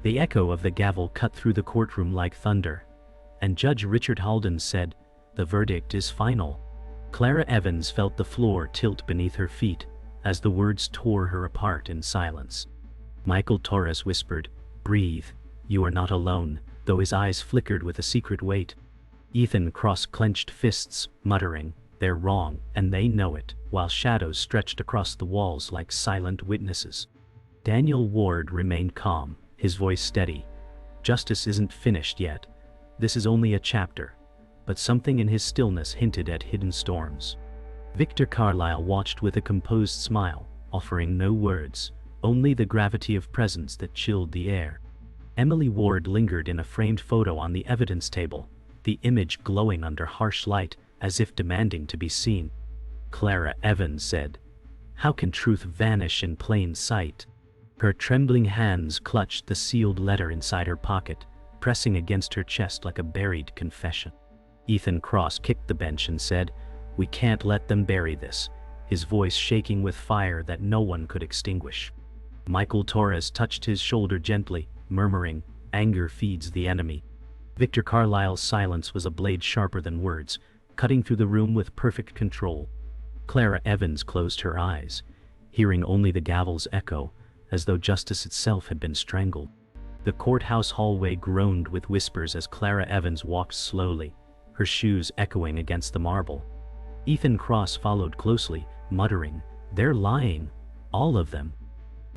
The echo of the gavel cut through the courtroom like thunder, and Judge Richard Halden said, "The verdict is final." Clara Evans felt the floor tilt beneath her feet as the words tore her apart in silence. Michael Torres whispered, "Breathe, you are not alone," though his eyes flickered with a secret weight. Ethan Cross clenched fists, muttering, "They're wrong, and they know it," while shadows stretched across the walls like silent witnesses. Daniel Ward remained calm, his voice steady. "Justice isn't finished yet. This is only a chapter." But something in his stillness hinted at hidden storms. Victor Carlyle watched with a composed smile, offering no words, only the gravity of presence that chilled the air. Emily Ward lingered in a framed photo on the evidence table, the image glowing under harsh light as if demanding to be seen. Clara Evans said, "How can truth vanish in plain sight?" Her trembling hands clutched the sealed letter inside her pocket, pressing against her chest like a buried confession. Ethan Cross kicked the bench and said, "We can't let them bury this," his voice shaking with fire that no one could extinguish. Michael Torres touched his shoulder gently, murmuring, "Anger feeds the enemy." Victor Carlyle's silence was a blade sharper than words, cutting through the room with perfect control. Clara Evans closed her eyes, hearing only the gavel's echo, as though justice itself had been strangled. The courthouse hallway groaned with whispers as Clara Evans walked slowly, her shoes echoing against the marble. Ethan Cross followed closely, muttering, "They're lying, all of them."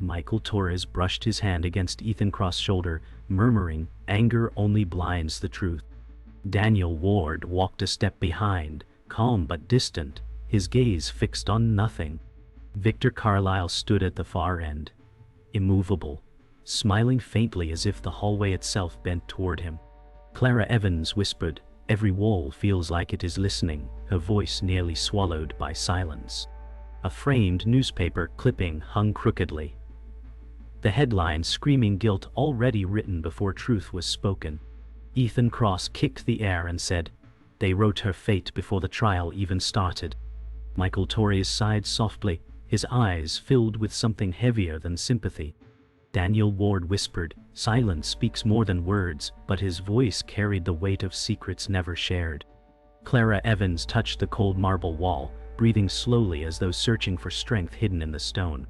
Michael Torres brushed his hand against Ethan Cross' shoulder, murmuring, "Anger only blinds the truth." Daniel Ward walked a step behind, calm but distant, his gaze fixed on nothing. Victor Carlyle stood at the far end, immovable, smiling faintly as if the hallway itself bent toward him. Clara Evans whispered, "Every wall feels like it is listening," her voice nearly swallowed by silence. A framed newspaper clipping hung crookedly, the headline screaming guilt already written before truth was spoken. Ethan Cross kicked the air and said, "They wrote her fate before the trial even started." Michael Torres sighed softly, his eyes filled with something heavier than sympathy. Daniel Ward whispered, "Silence speaks more than words," but his voice carried the weight of secrets never shared. Clara Evans touched the cold marble wall, breathing slowly as though searching for strength hidden in the stone.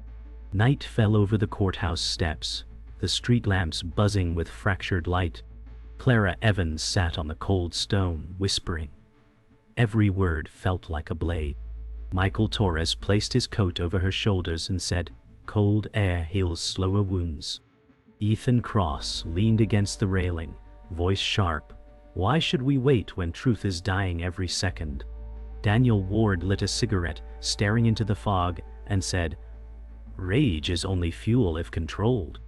Night fell over the courthouse steps, the street lamps buzzing with fractured light. Clara Evans sat on the cold stone, whispering. Every word felt like a blade. Michael Torres placed his coat over her shoulders and said, "Cold air heals slower wounds." Ethan Cross leaned against the railing, voice sharp, "Why should we wait when truth is dying every second?" Daniel Ward lit a cigarette, staring into the fog, and said, "Rage is only fuel if controlled."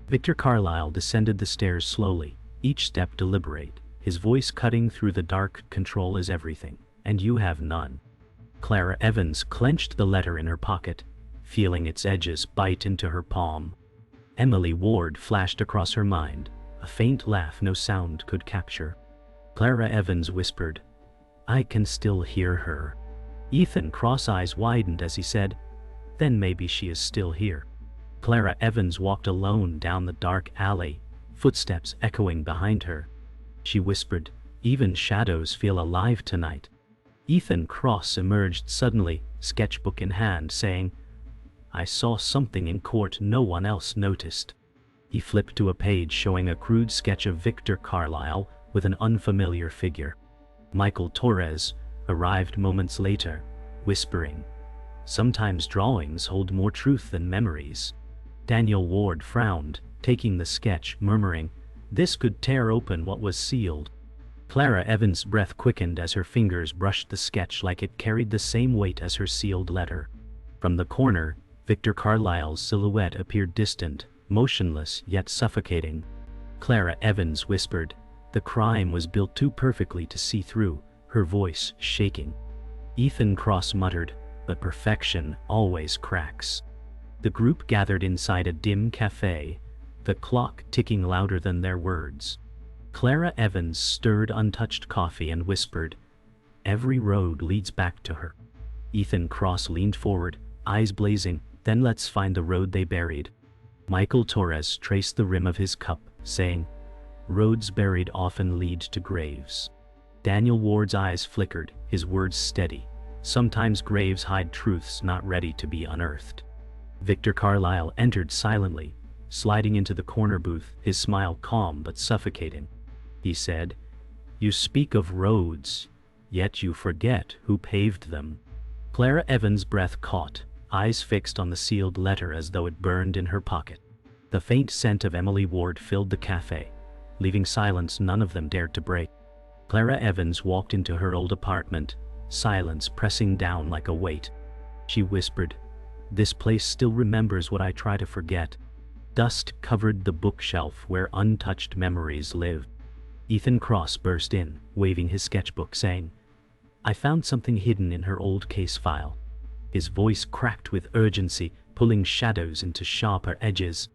Victor Carlyle descended the stairs slowly, each step deliberate, his voice cutting through the dark. "Control is everything, and you have none." Clara Evans clenched the letter in her pocket, feeling its edges bite into her palm. Emily Ward flashed across her mind, a faint laugh no sound could capture. Clara Evans whispered, "I can still hear her." Ethan Cross' eyes widened as he said, "Then maybe she is still here." Clara Evans walked alone down the dark alley, footsteps echoing behind her. She whispered, "Even shadows feel alive tonight." Ethan Cross emerged suddenly, sketchbook in hand, saying, "I saw something in court no one else noticed." He flipped to a page showing a crude sketch of Victor Carlyle with an unfamiliar figure. Michael Torres arrived moments later, whispering, "Sometimes drawings hold more truth than memories." Daniel Ward frowned, taking the sketch, murmuring, "This could tear open what was sealed." Clara Evans' breath quickened as her fingers brushed the sketch like it carried the same weight as her sealed letter. From the corner, Victor Carlyle's silhouette appeared distant, motionless yet suffocating. Clara Evans whispered, "The crime was built too perfectly to see through," her voice shaking. Ethan Cross muttered, "But perfection always cracks." The group gathered inside a dim cafe, the clock ticking louder than their words. Clara Evans stirred untouched coffee and whispered, "Every road leads back to her." Ethan Cross leaned forward, eyes blazing, "Then let's find the road they buried." Michael Torres traced the rim of his cup, saying, "Roads buried often lead to graves." Daniel Ward's eyes flickered, his words steady. Sometimes graves hide truths not ready to be unearthed. Victor Carlyle entered silently, sliding into the corner booth, his smile calm but suffocating. He said, "You speak of roads, yet you forget who paved them." Clara Evans' breath caught, eyes fixed on the sealed letter as though it burned in her pocket. The faint scent of Emily Ward filled the cafe, leaving silence none of them dared to break. Clara Evans walked into her old apartment, silence pressing down like a weight. She whispered, "This place still remembers what I try to forget." Dust covered the bookshelf where untouched memories live. Ethan Cross burst in, waving his sketchbook, saying, "I found something hidden in her old case file." His voice cracked with urgency, pulling shadows into sharper edges.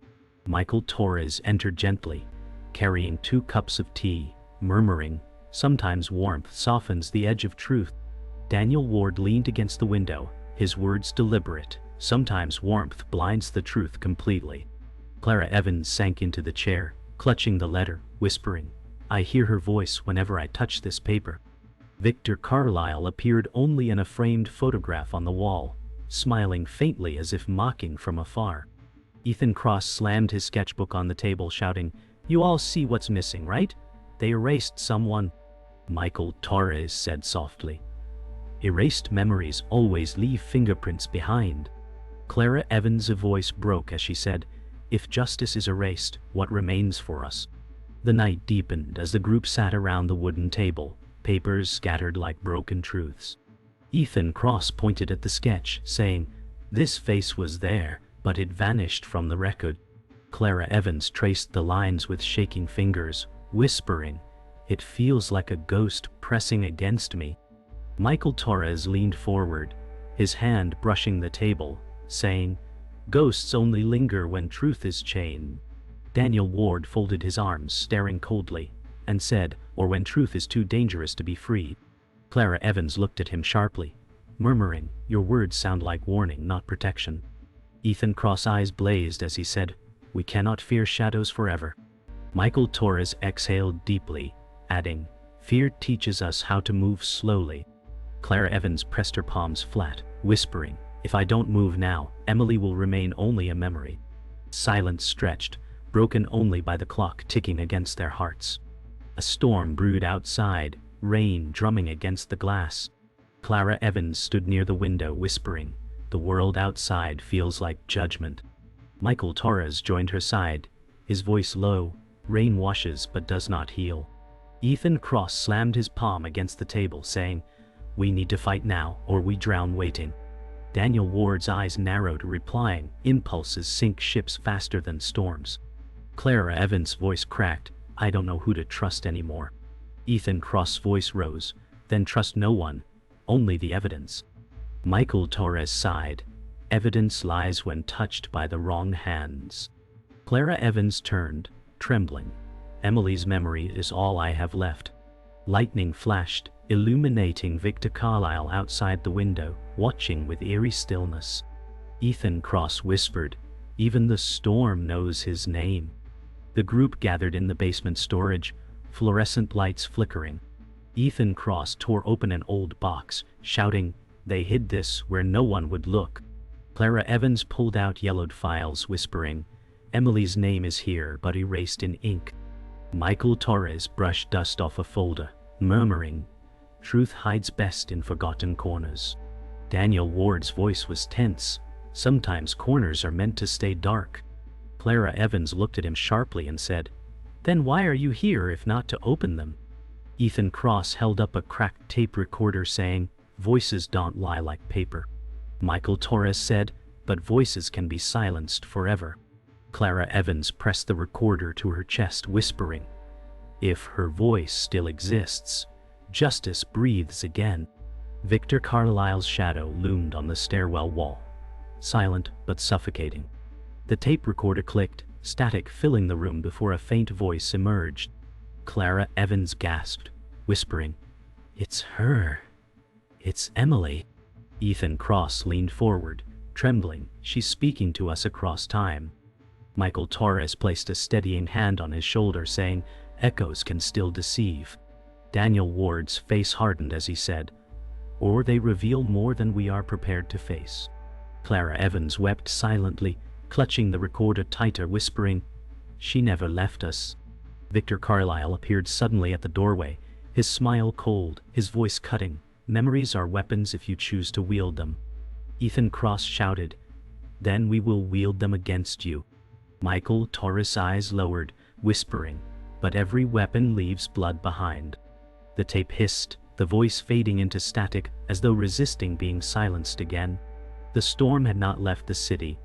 Michael Torres entered gently, carrying 2 cups of tea, murmuring, "Sometimes warmth softens the edge of truth." Daniel Ward leaned against the window, his words deliberate. "Sometimes warmth blinds the truth completely." Clara Evans sank into the chair, clutching the letter, whispering, "I hear her voice whenever I touch this paper." Victor Carlyle appeared only in a framed photograph on the wall, smiling faintly as if mocking from afar. Ethan Cross slammed his sketchbook on the table, shouting, "You all see what's missing, right? They erased someone." Michael Torres said softly, "Erased memories always leave fingerprints behind." Clara Evans' voice broke as she said, "If justice is erased, what remains for us?" The night deepened as the group sat around the wooden table, papers scattered like broken truths. Ethan Cross pointed at the sketch, saying, "This face was there, but it vanished from the record." Clara Evans traced the lines with shaking fingers, whispering, "It feels like a ghost pressing against me." Michael Torres leaned forward, his hand brushing the table, saying, "Ghosts only linger when truth is chained." Daniel Ward folded his arms, staring coldly, and said, "Or when truth is too dangerous to be freed." Clara Evans looked at him sharply, murmuring, "Your words sound like warning, not protection." Ethan Cross' eyes blazed as he said, "We cannot fear shadows forever." Michael Torres exhaled deeply, adding, "Fear teaches us how to move slowly." Clara Evans pressed her palms flat, whispering, "If I don't move now, Emily will remain only a memory." Silence stretched, broken only by the clock ticking against their hearts. A storm brewed outside, rain drumming against the glass. Clara Evans stood near the window, whispering, "The world outside feels like judgment." Michael Torres joined her side, his voice low, "Rain washes but does not heal." Ethan Cross slammed his palm against the table, saying, "We need to fight now, or we drown waiting." Daniel Ward's eyes narrowed, replying, "Impulses sink ships faster than storms." Clara Evans' voice cracked, "I don't know who to trust anymore." Ethan Cross' voice rose, "Then trust no one, only the evidence." Michael Torres sighed, "Evidence lies when touched by the wrong hands." Clara Evans turned, trembling. "Emily's memory is all I have left." Lightning flashed, illuminating Victor Carlyle outside the window, watching with eerie stillness. Ethan Cross whispered, "Even the storm knows his name." The group gathered in the basement storage, fluorescent lights flickering. Ethan Cross tore open an old box, shouting, "They hid this where no one would look." Clara Evans pulled out yellowed files, whispering, "Emily's name is here but erased in ink." Michael Torres brushed dust off a folder, murmuring, "Truth hides best in forgotten corners." Daniel Ward's voice was tense. "Sometimes corners are meant to stay dark." Clara Evans looked at him sharply and said, "Then why are you here if not to open them?" Ethan Cross held up a cracked tape recorder, saying, "Voices don't lie like paper." Michael Torres said, "But voices can be silenced forever." Clara Evans pressed the recorder to her chest, whispering, "If her voice still exists, justice breathes again." Victor Carlyle's shadow loomed on the stairwell wall, silent but suffocating. The tape recorder clicked, static filling the room before a faint voice emerged. Clara Evans gasped, whispering, "It's her. It's Emily." Ethan Cross leaned forward, trembling. "She's speaking to us across time." Michael Torres placed a steadying hand on his shoulder, saying, "Echoes can still deceive." Daniel Ward's face hardened as he said, "Or they reveal more than we are prepared to face." Clara Evans wept silently, clutching the recorder tighter, whispering, "She never left us." Victor Carlyle appeared suddenly at the doorway, his smile cold, his voice cutting. "Memories are weapons if you choose to wield them." Ethan Cross shouted, "Then we will wield them against you." Michael Torres' eyes lowered, whispering, "But every weapon leaves blood behind." The tape hissed, the voice fading into static as though resisting being silenced again. The storm had not left the city,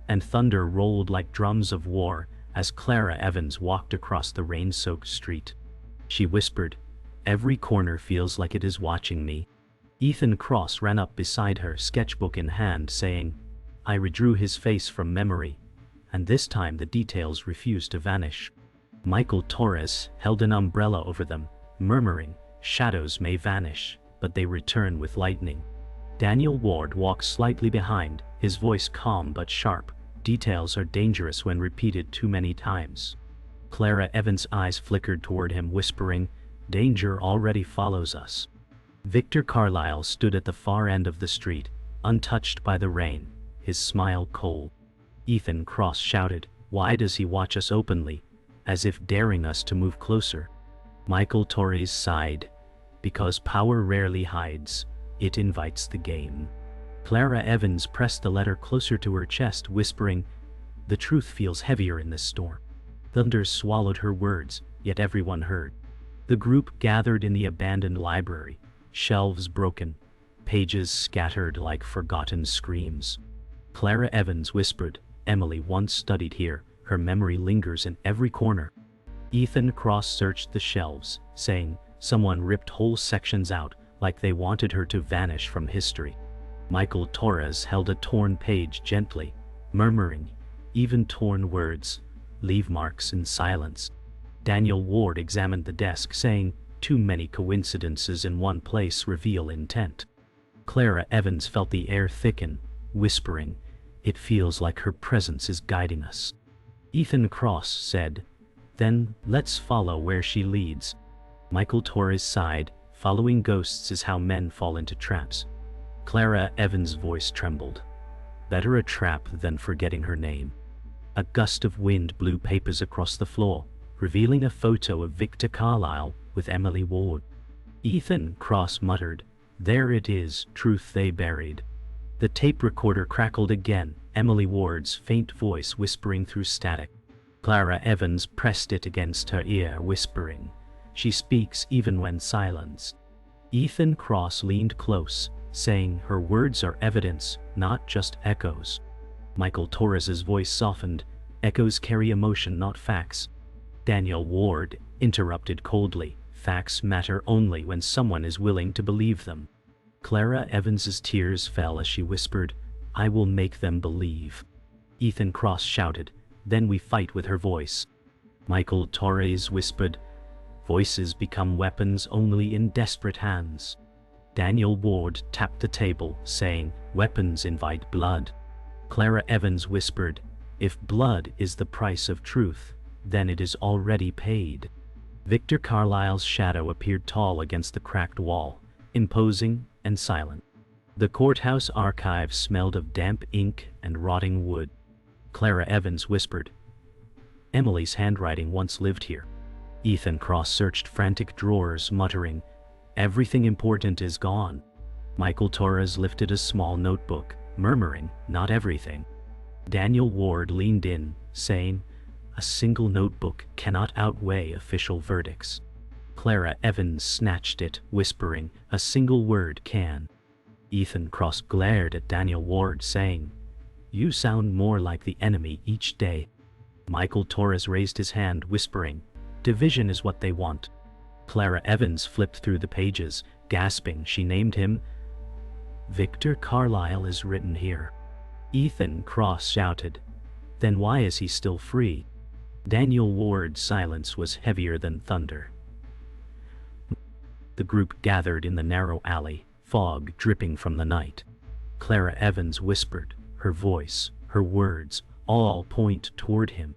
and thunder rolled like drums of war as Clara Evans walked across the rain-soaked street. She whispered, "Every corner feels like it is watching me." Ethan Cross ran up beside her, sketchbook in hand, saying, "I redrew his face from memory, and this time the details refused to vanish." Michael Torres held an umbrella over them, murmuring, "Shadows may vanish, but they return with lightning." Daniel Ward walked slightly behind, his voice calm but sharp. "Details are dangerous when repeated too many times." Clara Evans' eyes flickered toward him, whispering, "Danger already follows us." Victor Carlyle stood at the far end of the street, untouched by the rain, his smile cold. Ethan Cross shouted, "Why does he watch us openly, as if daring us to move closer?" Michael Torres sighed, "Because power rarely hides, it invites the game." Clara Evans pressed the letter closer to her chest, whispering, "The truth feels heavier in this storm." Thunder swallowed her words, yet everyone heard. The group gathered in the abandoned library, shelves broken, pages scattered like forgotten screams. Clara Evans whispered, "Emily once studied here, her memory lingers in every corner." Ethan Cross searched the shelves, saying, "Someone ripped whole sections out, like they wanted her to vanish from history." Michael Torres held a torn page gently, murmuring, "Even torn words leave marks in silence." Daniel Ward examined the desk, saying, "Too many coincidences in one place reveal intent." Clara Evans felt the air thicken, whispering, "It feels like her presence is guiding us." Ethan Cross said, "Then let's follow where she leads." Michael Torres sighed, "Following ghosts is how men fall into traps." Clara Evans' voice trembled. "Better a trap than forgetting her name." A gust of wind blew papers across the floor, revealing a photo of Victor Carlyle with Emily Ward. Ethan Cross muttered, "There it is, truth they buried." The tape recorder crackled again, Emily Ward's faint voice whispering through static. Clara Evans pressed it against her ear, whispering, "She speaks even when silenced." Ethan Cross leaned close, saying, "Her words are evidence, not just echoes." Michael Torres's voice softened, "Echoes carry emotion, not facts." Daniel Ward interrupted coldly, "Facts matter only when someone is willing to believe them." Clara Evans's tears fell as she whispered, "I will make them believe." Ethan Cross shouted, "Then we fight with her voice." Michael Torres whispered, "Voices become weapons only in desperate hands." Daniel Ward tapped the table, saying, "Weapons invite blood." Clara Evans whispered, "If blood is the price of truth, then it is already paid." Victor Carlyle's shadow appeared tall against the cracked wall, imposing and silent. The courthouse archives smelled of damp ink and rotting wood. Clara Evans whispered, "Emily's handwriting once lived here." Ethan Cross searched frantic drawers, muttering, "Everything important is gone." Michael Torres lifted a small notebook, murmuring, "Not everything." Daniel Ward leaned in, saying, "A single notebook cannot outweigh official verdicts." Clara Evans snatched it, whispering, "A single word can." Ethan Cross glared at Daniel Ward, saying, "You sound more like the enemy each day." Michael Torres raised his hand, whispering, "Division is what they want." Clara Evans flipped through the pages, gasping. She named him. "Victor Carlyle is written here." Ethan Cross shouted, "Then why is he still free?" Daniel Ward's silence was heavier than thunder. The group gathered in the narrow alley, fog dripping from the night. Clara Evans whispered, her voice, her words, All point toward him.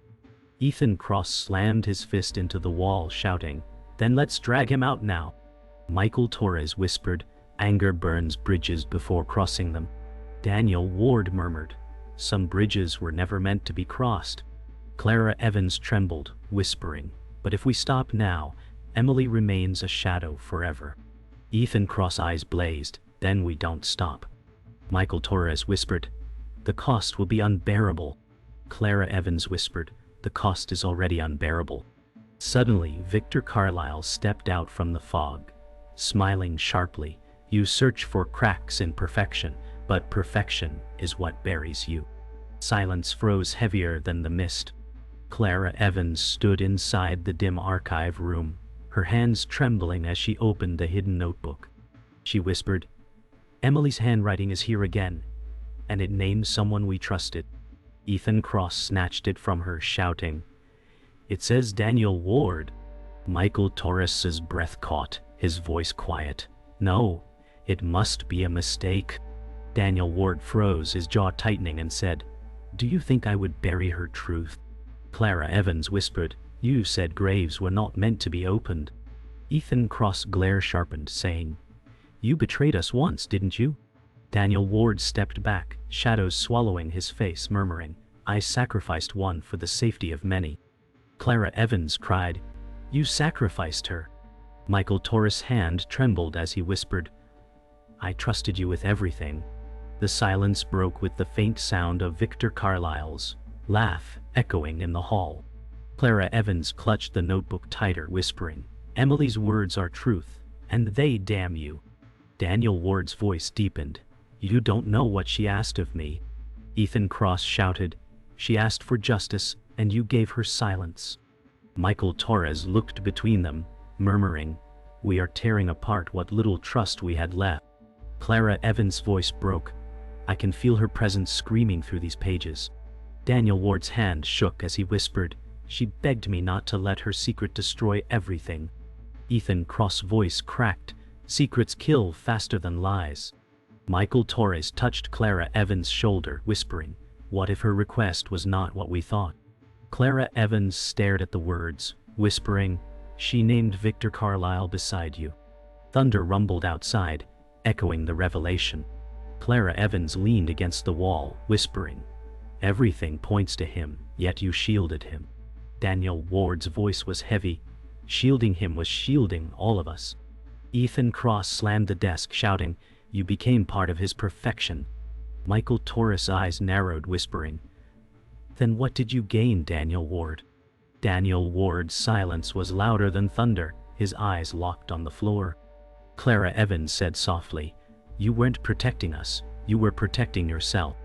Ethan Cross slammed his fist into the wall, shouting, "Then let's drag him out now." Michael Torres whispered, "Anger burns bridges before crossing them." Daniel Ward murmured, "Some bridges were never meant to be crossed." Clara Evans trembled, whispering, "But if we stop now, Emily remains a shadow forever." Ethan Cross' eyes blazed, "Then we don't stop." Michael Torres whispered, "The cost will be unbearable." Clara Evans whispered, "The cost is already unbearable." Suddenly, Victor Carlyle stepped out from the fog, smiling sharply. "You search for cracks in perfection, but perfection is what buries you." Silence froze heavier than the mist. Clara Evans stood inside the dim archive room, her hands trembling as she opened the hidden notebook. She whispered, "Emily's handwriting is here again, and it names someone we trusted." Ethan Cross snatched it from her, shouting, "It says Daniel Ward." Michael Torres's breath caught, his voice quiet. "No, it must be a mistake." Daniel Ward froze, his jaw tightening, and said, "Do you think I would bury her truth?" Clara Evans whispered, "You said graves were not meant to be opened." Ethan Cross' glare sharpened, saying, "You betrayed us once, didn't you?" Daniel Ward stepped back, shadows swallowing his face, murmuring, "I sacrificed one for the safety of many." Clara Evans cried, "You sacrificed her." Michael Torres' hand trembled as he whispered, "I trusted you with everything." The silence broke with the faint sound of Victor Carlyle's laugh echoing in the hall. Clara Evans clutched the notebook tighter, whispering, "Emily's words are truth, and they damn you." Daniel Ward's voice deepened, "You don't know what she asked of me." Ethan Cross shouted, "She asked for justice, and you gave her silence." Michael Torres looked between them, murmuring, "We are tearing apart what little trust we had left." Clara Evans' voice broke, "I can feel her presence screaming through these pages." Daniel Ward's hand shook as he whispered, "She begged me not to let her secret destroy everything." Ethan Cross' voice cracked, "Secrets kill faster than lies." Michael Torres touched Clara Evans' shoulder, whispering, "What if her request was not what we thought?" Clara Evans stared at the words, whispering, "She named Victor Carlyle beside you." Thunder rumbled outside, echoing the revelation. Clara Evans leaned against the wall, whispering, "Everything points to him, yet you shielded him." Daniel Ward's voice was heavy. "Shielding him was shielding all of us." Ethan Cross slammed the desk, shouting, "You became part of his perfection." Michael Torres' eyes narrowed, whispering, "Then what did you gain, Daniel Ward?" Daniel Ward's silence was louder than thunder, his eyes locked on the floor. Clara Evans said softly, "You weren't protecting us, you were protecting yourself."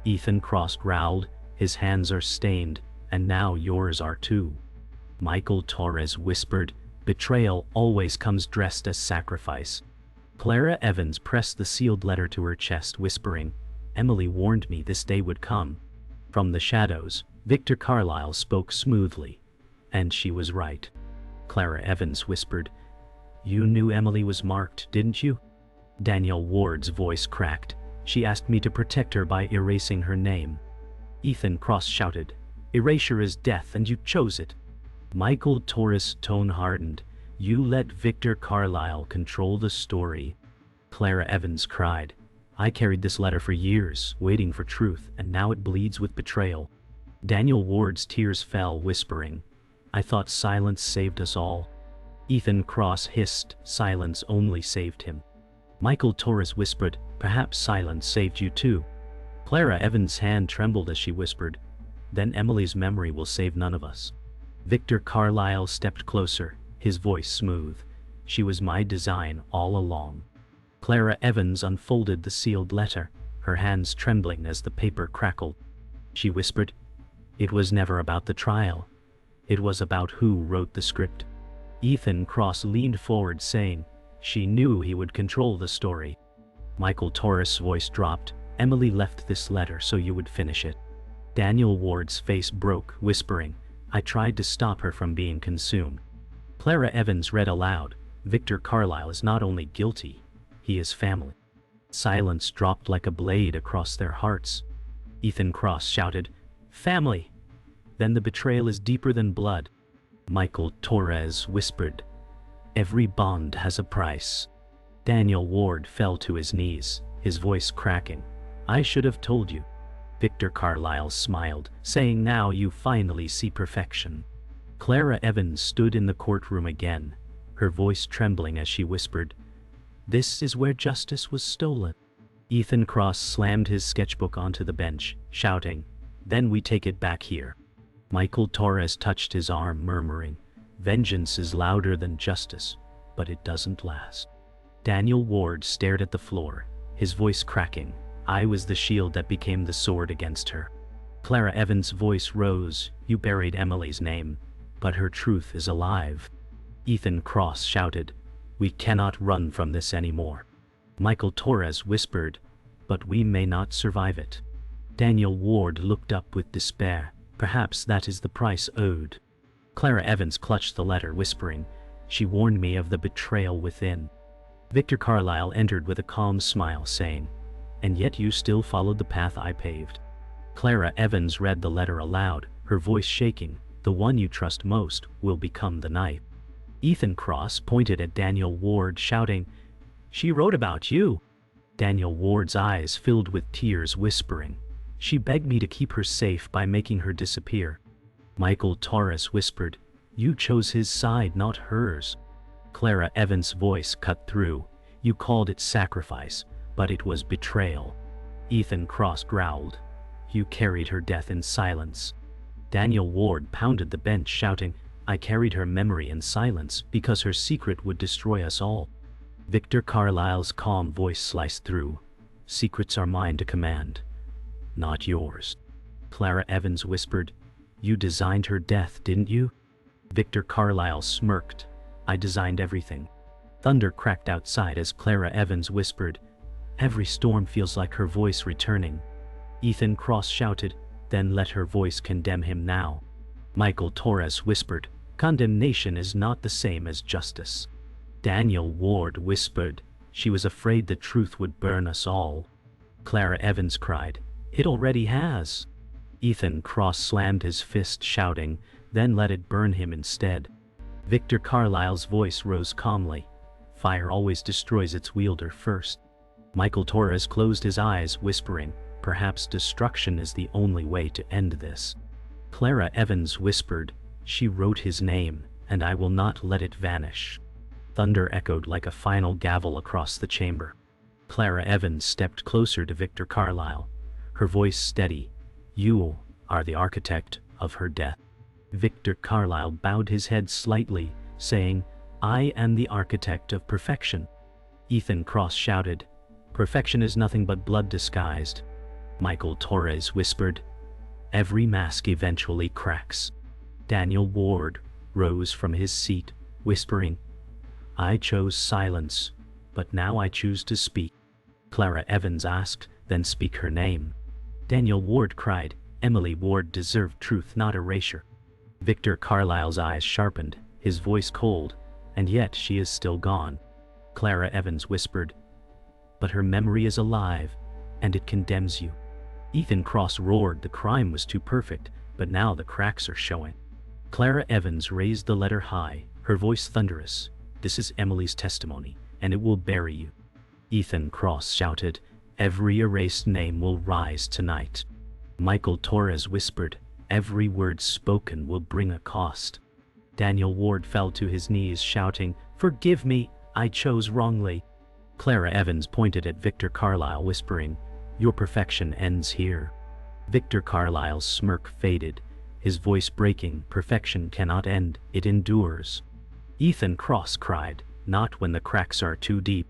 Ethan Cross growled, "His hands are stained, and now yours are too." Michael Torres whispered, "Betrayal always comes dressed as sacrifice." Clara Evans pressed the sealed letter to her chest, whispering, "Emily warned me this day would come." From the shadows, Victor Carlyle spoke smoothly, "And she was right." Clara Evans whispered, "You knew Emily was marked, didn't you?" Daniel Ward's voice cracked, "She asked me to protect her by erasing her name." Ethan Cross shouted, "Erasure is death, and you chose it." Michael Torres' tone hardened, "You let Victor Carlyle control the story." Clara Evans cried, "I carried this letter for years, waiting for truth, and now it bleeds with betrayal." Daniel Ward's tears fell, whispering, "I thought silence saved us all." Ethan Cross hissed, "Silence only saved him." Michael Torres whispered, "Perhaps silence saved you too." Clara Evans' hand trembled as she whispered, "Then Emily's memory will save none of us." Victor Carlyle stepped closer, his voice smooth, "She was my design all along." Clara Evans unfolded the sealed letter, her hands trembling as the paper crackled. She whispered, "It was never about the trial. It was about who wrote the script." Ethan Cross leaned forward, saying, "She knew he would control the story." Michael Torres' voice dropped, "Emily left this letter so you would finish it." Daniel Ward's face broke, whispering, "I tried to stop her from being consumed." Clara Evans read aloud, "Victor Carlyle is not only guilty, he is family." Silence dropped like a blade across their hearts. Ethan Cross shouted, Family. Then the betrayal is deeper than blood. Michael Torres whispered. Every bond has a price. Daniel Ward fell to his knees, his voice cracking. I should have told you. Victor Carlyle smiled, saying, now you finally see perfection. Clara Evans stood in the courtroom again, her voice trembling as she whispered, this is where justice was stolen. Ethan Cross slammed his sketchbook onto the bench, shouting, then we take it back here. Michael Torres touched his arm, murmuring, vengeance is louder than justice, but it doesn't last. Daniel Ward stared at the floor, his voice cracking. I was the shield that became the sword against her. Clara Evans' voice rose. You buried Emily's name, but her truth is alive. Ethan Cross shouted, we cannot run from this anymore. Michael Torres whispered, but we may not survive it. Daniel Ward looked up with despair. Perhaps that is the price owed. Clara Evans clutched the letter, whispering, she warned me of the betrayal within. Victor Carlyle entered with a calm smile, saying, and yet you still followed the path I paved. Clara Evans read the letter aloud, her voice shaking. The one you trust most will become the knife. Ethan Cross pointed at Daniel Ward, shouting, she wrote about you. Daniel Ward's eyes filled with tears, whispering, she begged me to keep her safe by making her disappear. Michael Torres whispered, you chose his side, not hers. Clara Evans' voice cut through, you called it sacrifice, but it was betrayal. Ethan Cross growled, you carried her death in silence. Daniel Ward pounded the bench, shouting, I carried her memory in silence because her secret would destroy us all. Victor Carlyle's calm voice sliced through, secrets are mine to command, not yours. Clara Evans whispered, you designed her death, didn't you? Victor Carlyle smirked, I designed everything. Thunder cracked outside as Clara Evans whispered, every storm feels like her voice returning. Ethan Cross shouted, then let her voice condemn him now. Michael Torres whispered, condemnation is not the same as justice. Daniel Ward whispered, she was afraid the truth would burn us all. Clara Evans cried, it already has. Ethan Cross slammed his fist, shouting, then let it burn him instead. Victor Carlyle's voice rose calmly, fire always destroys its wielder first. Michael Torres closed his eyes, whispering, perhaps destruction is the only way to end this. Clara Evans whispered, she wrote his name, and I will not let it vanish. Thunder echoed like a final gavel across the chamber. Clara Evans stepped closer to Victor Carlyle, her voice steady, you are the architect of her death. Victor Carlyle bowed his head slightly, saying, I am the architect of perfection. Ethan Cross shouted, perfection is nothing but blood disguised. Michael Torres whispered, every mask eventually cracks. Daniel Ward rose from his seat, whispering, I chose silence, but now I choose to speak. Clara Evans asked, then speak her name. Daniel Ward cried, Emily Ward deserved truth, not erasure. Victor Carlyle's eyes sharpened, his voice cold, and yet she is still gone. Clara Evans whispered, but her memory is alive, and it condemns you. Ethan Cross roared, the crime was too perfect, but now the cracks are showing. Clara Evans raised the letter high, her voice thunderous, this is Emily's testimony, and it will bury you. Ethan Cross shouted, every erased name will rise tonight. Michael Torres whispered, every word spoken will bring a cost. Daniel Ward fell to his knees, shouting, forgive me, I chose wrongly. Clara Evans pointed at Victor Carlyle, whispering, your perfection ends here. Victor Carlyle's smirk faded, his voice breaking, perfection cannot end, it endures. Ethan Cross cried, not when the cracks are too deep.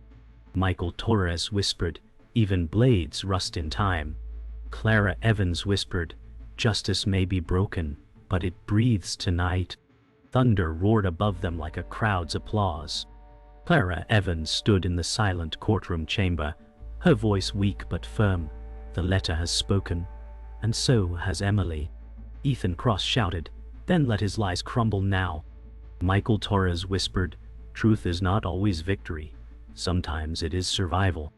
Michael Torres whispered, even blades rust in time. Clara Evans whispered, justice may be broken, but it breathes tonight. Thunder roared above them like a crowd's applause. Clara Evans stood in the silent courtroom chamber, her voice weak but firm. The letter has spoken, and so has Emily. Ethan Cross shouted, then let his lies crumble now. Michael Torres whispered, truth is not always victory. Sometimes it is survival.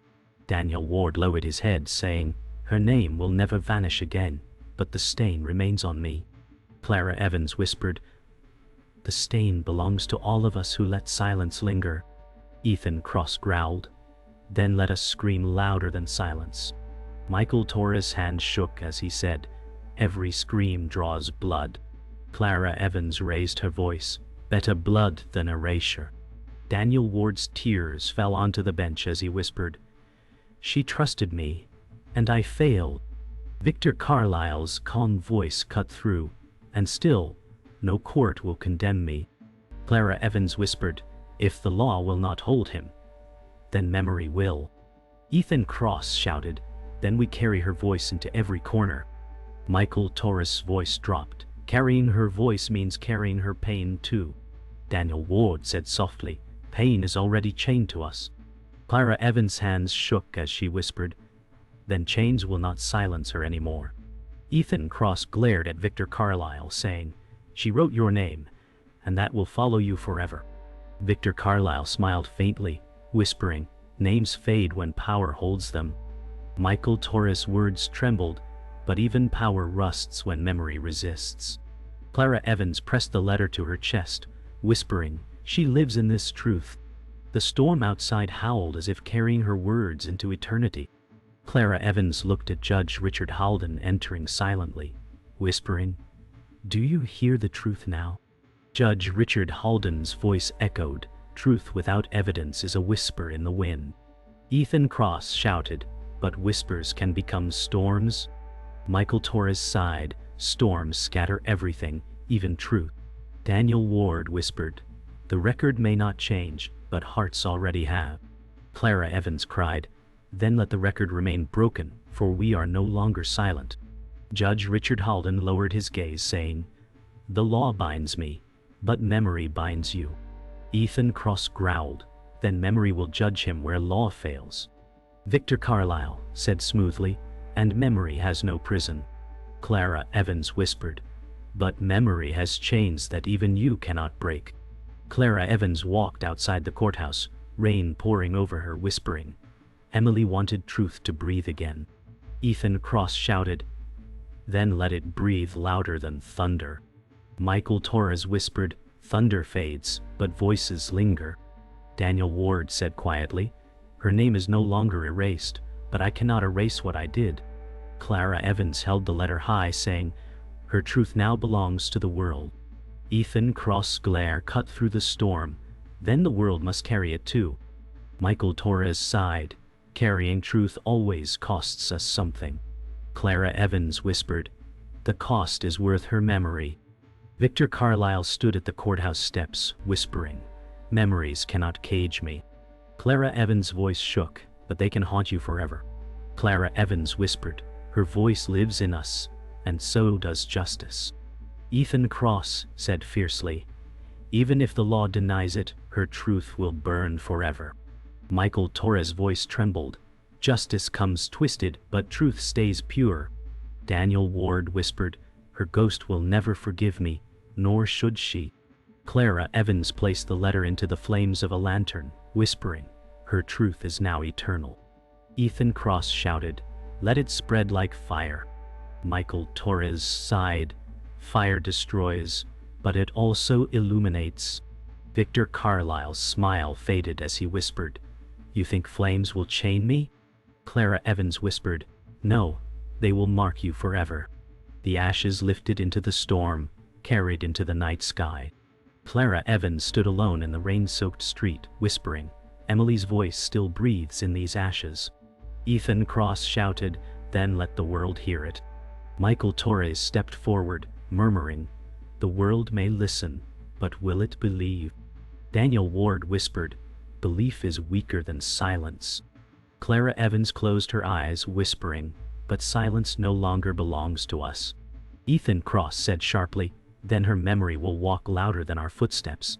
Daniel Ward lowered his head, saying, her name will never vanish again. but the stain remains on me. Clara Evans whispered, "The stain belongs to all of us who let silence linger." Ethan Cross growled, "Then let us scream louder than silence." Michael Torres' hand shook as he said, "Every scream draws blood." Clara Evans raised her voice, "Better blood than erasure." Daniel Ward's tears fell onto the bench as he whispered, "She trusted me, and I failed." Victor Carlyle's calm voice cut through, "And still, no court will condemn me." Clara Evans whispered, "If the law will not hold him, then memory will." Ethan Cross shouted, "Then we carry her voice into every corner." Michael Torres' voice dropped. "Carrying her voice means carrying her pain too." Daniel Ward said softly, "Pain is already chained to us." Clara Evans' hands shook as she whispered, "Then chains will not silence her anymore." Ethan Cross glared at Victor Carlyle, saying, "She wrote your name, and that will follow you forever." Victor Carlyle smiled faintly, whispering, "Names fade when power holds them." Michael Torres' words trembled, but even power rusts when memory resists. Clara Evans pressed the letter to her chest, whispering, "She lives in this truth." The storm outside howled as if carrying her words into eternity. Clara Evans looked at Judge Richard Halden entering silently, whispering, "Do you hear the truth now?" Judge Richard Halden's voice echoed, "Truth without evidence is a whisper in the wind." Ethan Cross shouted, "But whispers can become storms." Michael Torres sighed, "Storms scatter everything, even truth." Daniel Ward whispered, "The record may not change, but hearts already have." Clara Evans cried, "Then let the record remain broken, for we are no longer silent." Judge Richard Halden lowered his gaze, saying, "The law binds me, but memory binds you." Ethan Cross growled, "Then memory will judge him where law fails." Victor Carlyle said smoothly, "And memory has no prison." Clara Evans whispered, "But memory has chains that even you cannot break." Clara Evans walked outside the courthouse, rain pouring over her, whispering, "Emily wanted truth to breathe again." Ethan Cross shouted, "Then let it breathe louder than thunder." Michael Torres whispered, "Thunder fades, but voices linger." Daniel Ward said quietly, "Her name is no longer erased, but I cannot erase what I did." Clara Evans held the letter high, saying, "Her truth now belongs to the world." Ethan Cross' glare cut through the storm, "Then the world must carry it too." Michael Torres sighed, "Carrying truth always costs us something." Clara Evans whispered, "The cost is worth her memory." Victor Carlyle stood at the courthouse steps, whispering, "Memories cannot cage me." Clara Evans' voice shook, "But they can haunt you forever." Clara Evans whispered, "Her voice lives in us, and so does justice." Ethan Cross said fiercely, "Even if the law denies it, her truth will burn forever." Michael Torres' voice trembled, "Justice comes twisted, but truth stays pure." Daniel Ward whispered, "Her ghost will never forgive me, nor should she." Clara Evans placed the letter into the flames of a lantern, whispering, "Her truth is now eternal." Ethan Cross shouted, "Let it spread like fire." Michael Torres sighed, "Fire destroys, but it also illuminates." Victor Carlyle's smile faded as he whispered, "You think flames will chain me?" Clara Evans whispered, "No, they will mark you forever." The ashes lifted into the storm, carried into the night sky. Clara Evans stood alone in the rain-soaked street, whispering, "Emily's voice still breathes in these ashes." Ethan Cross shouted, "Then let the world hear it." Michael Torres stepped forward, murmuring, "The world may listen, but will it believe?" Daniel Ward whispered, "Belief is weaker than silence." Clara Evans closed her eyes, whispering, "But silence no longer belongs to us." Ethan Cross said sharply, "Then her memory will walk louder than our footsteps."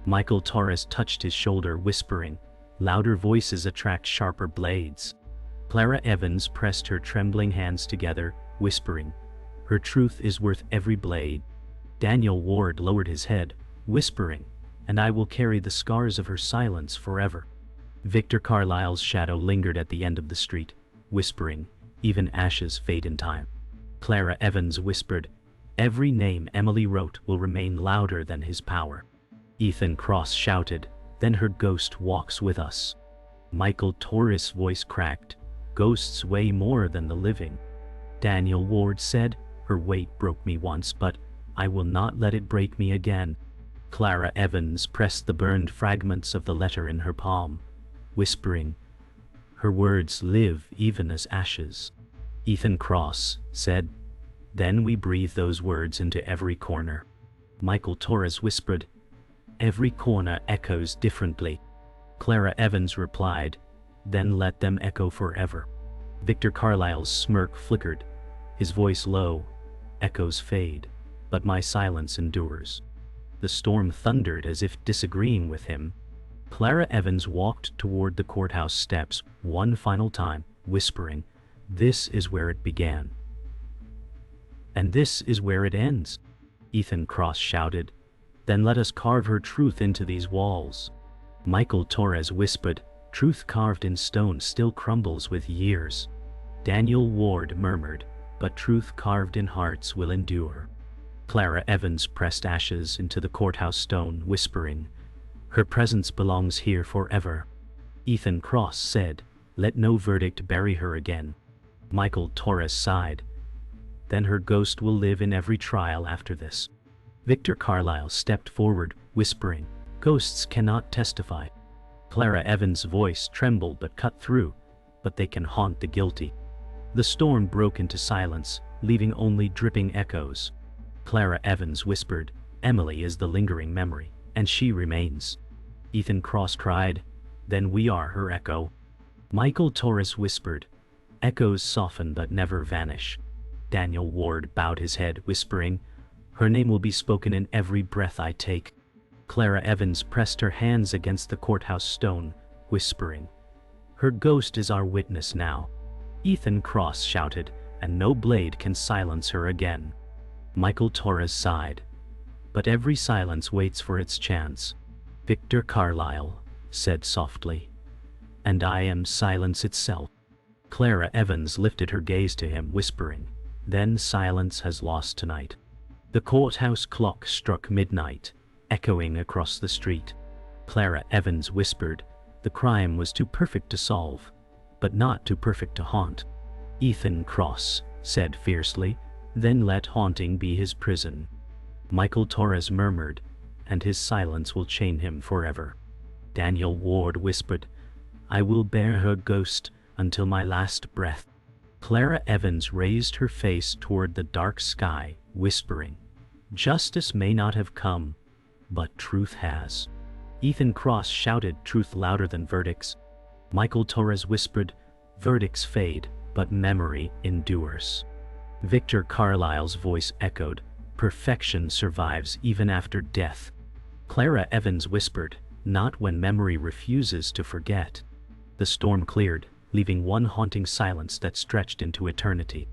Michael Torres touched his shoulder, whispering, "Louder voices attract sharper blades." Clara Evans pressed her trembling hands together, whispering, "Her truth is worth every blade." Daniel Ward lowered his head, whispering, "And I will carry the scars of her silence forever." Victor Carlyle's shadow lingered at the end of the street, whispering, "Even ashes fade in time." Clara Evans whispered, "Every name Emily wrote will remain louder than his power." Ethan Cross shouted, "Then her ghost walks with us." Michael Torres' voice cracked, "Ghosts weigh more than the living." Daniel Ward said, "Her weight broke me once, but I will not let it break me again." Clara Evans pressed the burned fragments of the letter in her palm, whispering, "Her words live even as ashes." Ethan Cross said, "Then we breathe those words into every corner." Michael Torres whispered, "Every corner echoes differently." Clara Evans replied, "Then let them echo forever." Victor Carlyle's smirk flickered, his voice low, "Echoes fade, but my silence endures." The storm thundered as if disagreeing with him. Clara Evans walked toward the courthouse steps one final time, whispering, "This is where it began. And this is where it ends." Ethan Cross shouted, "Then let us carve her truth into these walls." Michael Torres whispered, "Truth carved in stone still crumbles with years." Daniel Ward murmured, "But truth carved in hearts will endure." Clara Evans pressed ashes into the courthouse stone, whispering, "Her presence belongs here forever." Ethan Cross said, "Let no verdict bury her again." Michael Torres sighed, "Then her ghost will live in every trial after this." Victor Carlyle stepped forward, whispering, "Ghosts cannot testify." Clara Evans' voice trembled but cut through, "But they can haunt the guilty." The storm broke into silence, leaving only dripping echoes. Clara Evans whispered, "Emily is the lingering memory, and she remains." Ethan Cross cried, "Then we are her echo." Michael Torres whispered, "Echoes soften but never vanish." Daniel Ward bowed his head, whispering, "Her name will be spoken in every breath I take." Clara Evans pressed her hands against the courthouse stone, whispering, "Her ghost is our witness now." Ethan Cross shouted, "And no blade can silence her again." Michael Torres sighed, "But every silence waits for its chance." Victor Carlyle said softly, "And I am silence itself." Clara Evans lifted her gaze to him, whispering, "Then silence has lost tonight." The courthouse clock struck midnight, echoing across the street. Clara Evans whispered, "The crime was too perfect to solve, but not too perfect to haunt." Ethan Cross said fiercely, "Then let haunting be his prison." Michael Torres murmured, "And his silence will chain him forever." Daniel Ward whispered, "I will bear her ghost until my last breath." Clara Evans raised her face toward the dark sky, whispering, "Justice may not have come, but truth has." Ethan Cross shouted, "Truth louder than verdicts." Michael Torres whispered, "Verdicts fade, but memory endures." Victor Carlyle's voice echoed, "Perfection survives even after death." Clara Evans whispered, "Not when memory refuses to forget." The storm cleared, leaving one haunting silence that stretched into eternity.